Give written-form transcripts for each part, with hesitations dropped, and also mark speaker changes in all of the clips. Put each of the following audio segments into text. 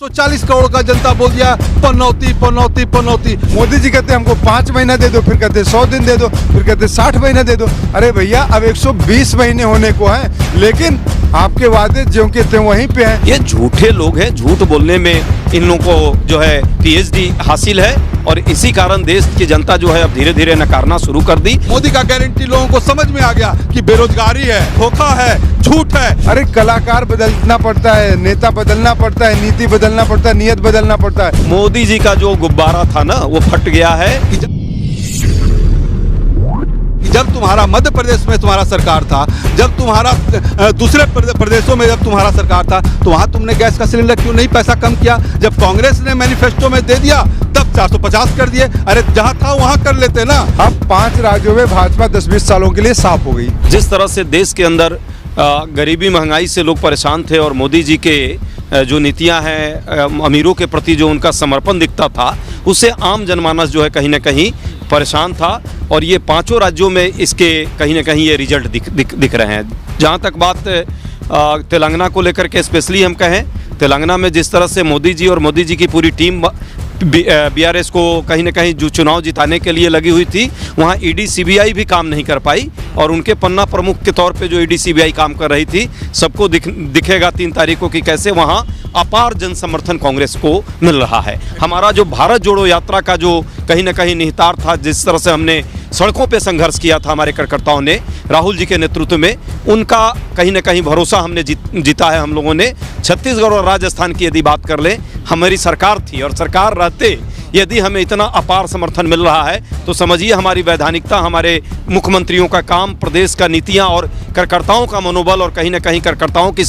Speaker 1: 140 करोड़ का जनता बोल दिया पनौती पनौती पनौती।
Speaker 2: मोदी जी कहते हमको 5 महीना दे दो, फिर कहते 100 दिन दे दो, फिर कहते 60 महीना दे दो। अरे भैया अब 120 महीने होने को हैं, लेकिन आपके वादे ज्यों के त्यों वहीं पे हैं।
Speaker 3: ये झूठे लोग हैं, झूठ बोलने में इन लोगों को जो है PhD हासिल है और इसी कारण देश की जनता जो है अब धीरे धीरे नकारना शुरू कर दी।
Speaker 1: मोदी का गारंटी लोगों को समझ में आ गया कि बेरोजगारी है, धोखा है, झूठ है।
Speaker 2: अरे कलाकार बदलना पड़ता है, नेता बदलना पड़ता है, नीति बदलना पड़ता है, नियत बदलना पड़ता है।
Speaker 3: मोदी जी का जो गुब्बारा था ना वो फट गया है।
Speaker 1: जब तुम्हारा मध्य प्रदेश में तुम्हारा सरकार था, जब तुम्हारा दूसरे प्रदेशों में जब तुम्हारा सरकार था, तो वहां तुमने गैस का सिलेंडर क्यों नहीं पैसा कम किया? जब कांग्रेस ने मैनिफेस्टो में दे दिया तब 450 कर दिए। अरे जहां था वहां कर लेते ना।
Speaker 2: अब 5 राज्यों में भाजपा 10-20 सालों के लिए साफ हो गई।
Speaker 3: जिस तरह से देश के अंदर गरीबी महंगाई से लोग परेशान थे और मोदी जी के जो नीतियां हैं, अमीरों के प्रति जो उनका समर्पण दिखता था, उससे आम जनमानस जो है कहीं ना कहीं परेशान था। और ये 5 राज्यों में इसके कहीं ना कहीं ये रिजल्ट दिख रहे हैं। जहाँ तक बात तेलंगाना को लेकर के स्पेशली हम कहें, तेलंगाना में जिस तरह से मोदी जी और मोदी जी की पूरी टीम BRS को कहीं ना कहीं जो चुनाव जिताने के लिए लगी हुई थी, वहाँ ED CBI भी काम नहीं कर पाई। और उनके पन्ना प्रमुख के तौर पे जो ED CBI काम कर रही थी, सबको दिखेगा 3 तारीख को कि कैसे वहाँ अपार जन समर्थन कांग्रेस को मिल रहा है। हमारा जो भारत जोड़ो यात्रा का जो कहीं ना कहीं निहितार्थ था, जिस तरह से हमने सड़कों पे संघर्ष किया था हमारे कार्यकर्ताओं ने राहुल जी के नेतृत्व में, उनका कहीं ना कहीं भरोसा हमने जीता है हम लोगों ने। छत्तीसगढ़ और राजस्थान की यदि बात कर लें, हमारी सरकार थी और सरकार रहते यदि हमें इतना अपार समर्थन मिल रहा है तो समझिए हमारी वैधानिकता, हमारे मुख्यमंत्रियों का काम, प्रदेश का नीतियां और कार्यकर्ताओं का मनोबल और कहीं ना कहीं कार्यकर्ताओं की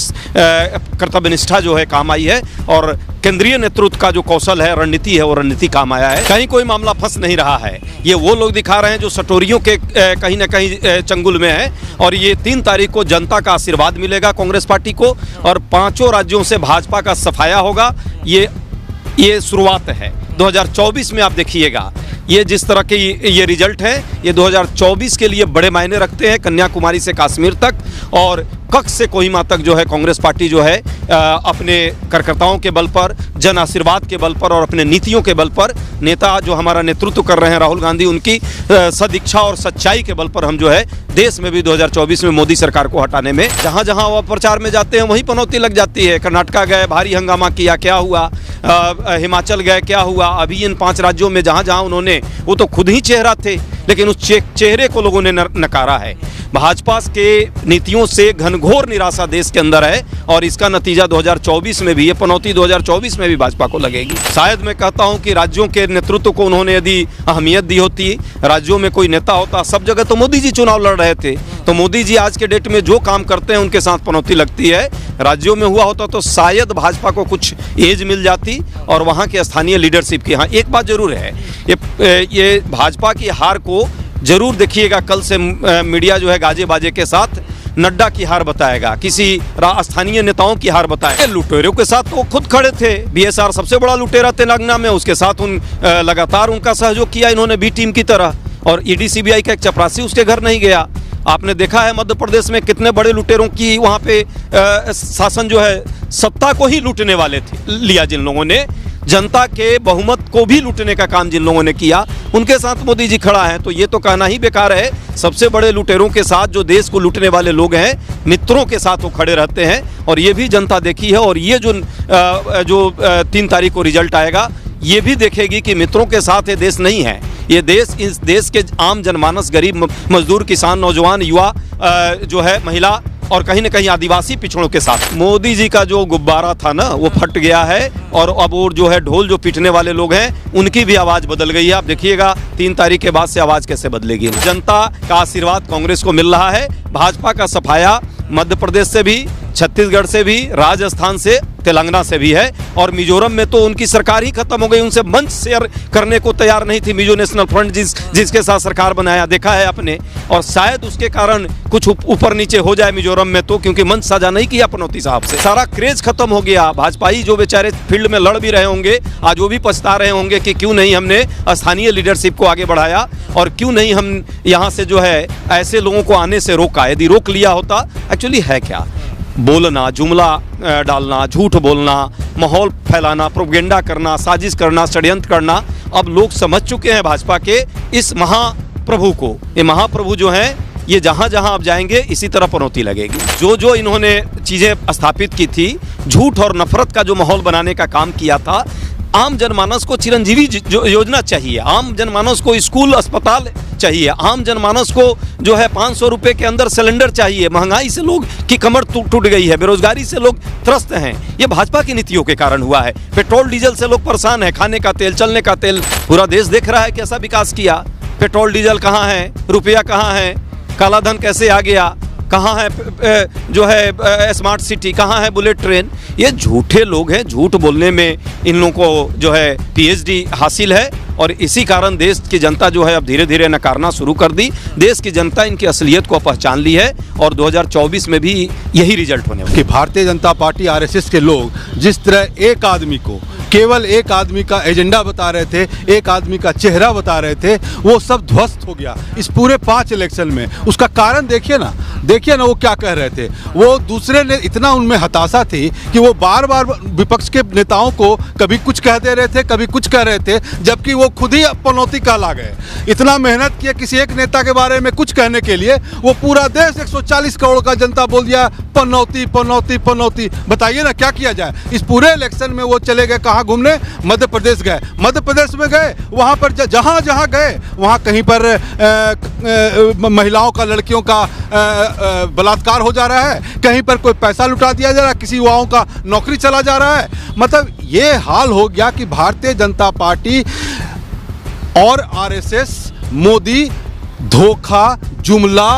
Speaker 3: कर्तव्यनिष्ठा जो है काम आई है। और केंद्रीय नेतृत्व का जो कौशल है, रणनीति है, वो रणनीति काम आया है। कहीं कोई मामला फंस नहीं रहा है। ये वो लोग दिखा रहे हैं जो सटोरियों के कहीं ना कहीं चंगुल में है। और ये 3 तारीख को जनता का आशीर्वाद मिलेगा कांग्रेस पार्टी को और 5 राज्यों से भाजपा का सफाया होगा। ये शुरुआत है। 2024 में आप देखिएगा ये जिस तरह के ये रिजल्ट है, ये 2024 के लिए बड़े मायने रखते हैं। कन्याकुमारी से कश्मीर तक और कच्छ से कोहिमा तक जो है कांग्रेस पार्टी जो है अपने कार्यकर्ताओं के बल पर, जन आशीर्वाद के बल पर और अपने नीतियों के बल पर, नेता जो हमारा नेतृत्व कर रहे हैं राहुल गांधी, उनकी सदिच्छा और सच्चाई के बल पर हम जो है देश में भी 2024 में मोदी सरकार को हटाने में जहां जहां वो प्रचार में जाते हैं वहीं पनौती लग जाती है। कर्नाटका गए, भारी हंगामा किया, क्या हुआ? हिमाचल गए, क्या हुआ? अभी इन 5 राज्यों में जहां जहां उन्होंने, वो तो खुद ही चेहरा थे, लेकिन उस चेहरे को लोगों ने नकारा है। भाजपा के नीतियों से घनघोर निराशा देश के अंदर है और इसका नतीजा 2024 में भी, ये पनौती 2024 में भी भाजपा को लगेगी। शायद मैं कहता हूं कि राज्यों के नेतृत्व को उन्होंने यदि अहमियत दी होती, राज्यों में कोई नेता होता, सब जगह तो मोदी जी चुनाव लड़ रहे थे, तो मोदी जी आज के डेट में जो काम करते हैं उनके साथ पनौती लगती है। राज्यों में हुआ होता तो शायद भाजपा को कुछ एज मिल जाती और वहाँ के स्थानीय लीडरशिप की। हाँ, एक बात जरूर है, ये भाजपा की हार को जरूर देखिएगा। कल से मीडिया जो है गाजे बाजे के साथ नड्डा की हार बताएगा, किसी स्थानीय नेताओं की हार बताएगा। लुटेरों के साथ वो खुद खड़े थे। BSR सबसे बड़ा लुटेरा तेलंगाना में, उसके साथ लगातार उनका सहयोग किया इन्होंने B टीम की तरह। और ED CBI का एक चपरासी उसके घर नहीं गया। आपने देखा है मध्य प्रदेश में कितने बड़े लुटेरों की वहाँ पे शासन जो है, सत्ता को ही लूटने वाले थे, लिया जिन लोगों ने, जनता के बहुमत को भी लूटने का काम जिन लोगों ने किया, उनके साथ मोदी जी खड़ा है। तो ये तो कहना ही बेकार है। सबसे बड़े लुटेरों के साथ जो देश को लूटने वाले लोग हैं, मित्रों के साथ वो खड़े रहते हैं और ये भी जनता देखी है। और ये जो 3 तारीख को रिजल्ट आएगा, ये भी देखेगी कि मित्रों के साथ ये देश नहीं है। ये देश, इस देश के आम जनमानस, गरीब मजदूर, किसान, नौजवान, युवा जो है, महिला और कहीं न कहीं आदिवासी पिछड़ों के साथ। मोदी जी का जो गुब्बारा था ना वो फट गया है और अब वो जो है ढोल जो पीटने वाले लोग हैं उनकी भी आवाज़ बदल गई है। आप देखिएगा 3 तारीख के बाद से आवाज़ कैसे बदलेगी। जनता का आशीर्वाद कांग्रेस को मिल रहा है। भाजपा का सफाया मध्य प्रदेश से भी, छत्तीसगढ़ से भी, राजस्थान से, तेलंगाना से भी है। और मिजोरम में तो उनकी सरकार ही खत्म हो गई, उनसे मंच शेयर करने को तैयार नहीं थी मिजो नेशनल फ्रंट, जिसके साथ सरकार बनाया, देखा है आपने। और शायद उसके कारण कुछ ऊपर नीचे हो जाए मिजोरम में तो, क्योंकि मंच साझा नहीं किया पनौती साहब से। सारा क्रेज खत्म हो गया। भाजपाई जो बेचारे फील्ड में लड़ भी रहे होंगे, आज वो भी पछता रहे होंगे कि क्यों नहीं हमने स्थानीय लीडरशिप को आगे बढ़ाया और क्यों नहीं हम यहाँ से जो है ऐसे लोगों को आने से रोका। यदि रोक लिया होता, एक्चुअली है क्या, बोलना, जुमला डालना, झूठ बोलना, माहौल फैलाना, प्रोपेगेंडा करना, साजिश करना, षड्यंत्र करना, अब लोग समझ चुके हैं भाजपा के इस महाप्रभु को। ये महाप्रभु जो हैं ये जहाँ जहाँ आप जाएंगे इसी तरह पनौती लगेगी। जो जो इन्होंने चीज़ें स्थापित की थी, झूठ और नफरत का जो माहौल बनाने का काम किया था, आम जनमानस को चिरंजीवी योजना चाहिए, आम जनमानस को स्कूल अस्पताल चाहिए, आम जनमानस को जो है 500 रुपये के अंदर सिलेंडर चाहिए। महंगाई से लोग की कमर टूट गई है, बेरोजगारी से लोग त्रस्त हैं। ये भाजपा की नीतियों के कारण हुआ है। पेट्रोल डीजल से लोग परेशान हैं, खाने का तेल, चलने का तेल, पूरा देश देख रहा है कैसा विकास किया। पेट्रोल डीजल कहाँ है, रुपया कहाँ है, काला धन कैसे आ गया, कहाँ है जो है स्मार्ट सिटी, कहाँ है बुलेट ट्रेन। ये झूठे लोग हैं, झूठ बोलने में इन लोगों को जो है पीएचडी हासिल है और इसी कारण देश की जनता जो है अब धीरे धीरे नकारना शुरू कर दी। देश की जनता इनकी असलियत को पहचान ली है और 2024 में भी यही रिजल्ट होने वाला है।
Speaker 1: कि भारतीय जनता पार्टी आरएसएस के लोग जिस तरह एक आदमी को, केवल एक आदमी का एजेंडा बता रहे थे, एक आदमी का चेहरा बता रहे थे, वो सब ध्वस्त हो गया इस पूरे 5 इलेक्शन में। उसका कारण देखिए ना वो क्या कह रहे थे। वो दूसरे ने इतना उनमें हताशा थी कि वो बार बार विपक्ष के नेताओं को कभी कुछ कह दे रहे थे, कभी कुछ कह रहे थे, जबकि वो खुद ही पनौती कहला गए। इतना मेहनत किया किसी एक नेता के बारे में कुछ कहने के लिए, वो पूरा देश 140 करोड़ का जनता बोल दिया पनौती पनौती पनौती। बताइए ना क्या किया जाए। इस पूरे इलेक्शन में वो चले गए कहाँ घूमने, मध्य प्रदेश गए। मध्य प्रदेश में गए, वहाँ पर जहाँ जहाँ गए वहाँ कहीं पर महिलाओं का, लड़कियों का बलात्कार हो जा रहा है, कहीं पर कोई पैसा लुटा दिया जा रहा है, किसी युवाओं का नौकरी चला जा रहा है। मतलब ये हाल हो गया कि भारतीय जनता पार्टी और आरएसएस, मोदी, धोखा, जुमला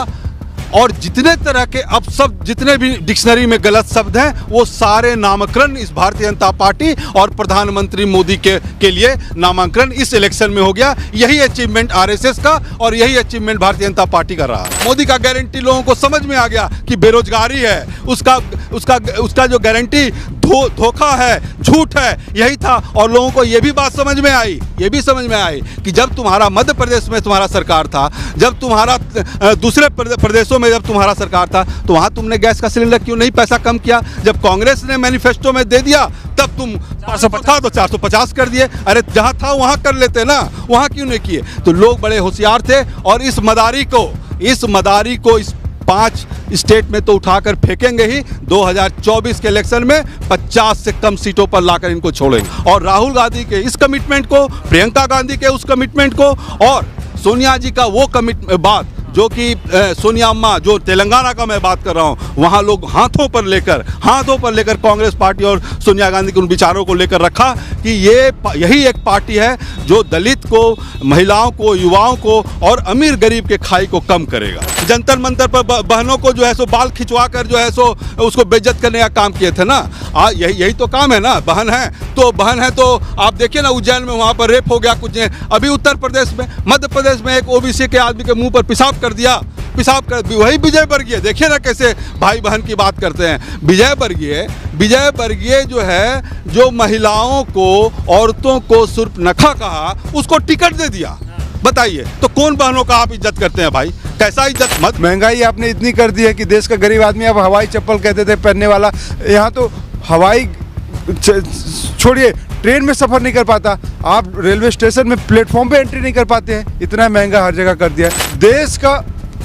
Speaker 1: और जितने तरह के अब सब जितने भी डिक्शनरी में गलत शब्द हैं वो सारे नामकरण इस भारतीय जनता पार्टी और प्रधानमंत्री मोदी के लिए नामांकन इस इलेक्शन में हो गया। यही अचीवमेंट आरएसएस का और यही अचीवमेंट भारतीय जनता पार्टी का रहा। मोदी का गारंटी लोगों को समझ में आ गया कि बेरोजगारी है, उसका जो गारंटी धोखा है, झूठ है, यही था। और लोगों को ये भी बात समझ में आई, कि जब तुम्हारा मध्य प्रदेश में तुम्हारा सरकार था, जब तुम्हारा दूसरे प्रदेशों में जब तुम्हारा सरकार था, तो वहां तुमने गैस का सिलेंडर क्यों नहीं पैसा कम किया। जब कांग्रेस ने मैनिफेस्टो में दे दिया तब तुम 450 तो 450 कर दिए। अरे जहां था वहां कर लेते ना, वहां क्यों नहीं किए। तो लोग बड़े होशियार थे और इस मदारी को इस 5 स्टेट में तो उठाकर फेंकेंगे ही। 2024 के इलेक्शन में 50 से कम सीटों पर लाकर इनको छोड़ेंगे। और राहुल गांधी के इस कमिटमेंट को, प्रियंका गांधी के उस कमिटमेंट को और सोनिया जी का वो बात जो कि सोनिया अम्मा, जो तेलंगाना का मैं बात कर रहा हूँ, वहाँ लोग हाथों पर लेकर कांग्रेस पार्टी और सोनिया गांधी के उन विचारों को लेकर रखा कि यही एक पार्टी है जो दलित को, महिलाओं को, युवाओं को और अमीर गरीब के खाई को कम करेगा। जंतर मंतर पर बहनों को जो है सो बाल खिंचवा कर जो है सो उसको बेइज्जत करने का काम किए थे ना। यही तो काम है ना। बहन है तो आप देखिए ना, उज्जैन में वहाँ पर रेप हो गया कुछ। अभी उत्तर प्रदेश में, मध्य प्रदेश में एक ओबीसी के आदमी के मुंह पर पेशाब कर दिया। वही विजय वर्गीय, देखिए ना कैसे भाई बहन की बात करते हैं। विजय वर्गीय जो है, जो महिलाओं को, औरतों को सुर्पनखा कहा, उसको टिकट दे दिया। बताइए तो कौन बहनों का आप इज्जत करते हैं भाई? कैसा इज्जत? मत
Speaker 2: महंगाई आपने इतनी कर दी है कि देश का गरीब आदमी अब हवाई चप्पल कहते थे पहनने वाला, यहाँ तो हवाई छोड़िए, ट्रेन में सफ़र नहीं कर पाता। आप रेलवे स्टेशन में प्लेटफॉर्म पे एंट्री नहीं कर पाते हैं। इतना महंगा हर जगह कर दिया है। देश का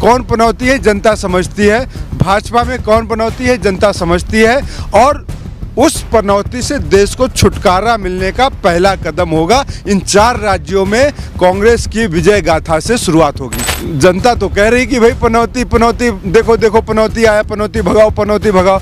Speaker 2: कौन पनौती है जनता समझती है, भाजपा में कौन पनौती है जनता समझती है। और उस पनौती से देश को छुटकारा मिलने का पहला कदम होगा। इन 4 राज्यों में कांग्रेस की विजय गाथा से शुरुआत होगी। जनता तो कह रही कि भाई पनौती, देखो पनौती आया, पनौती भगाओ।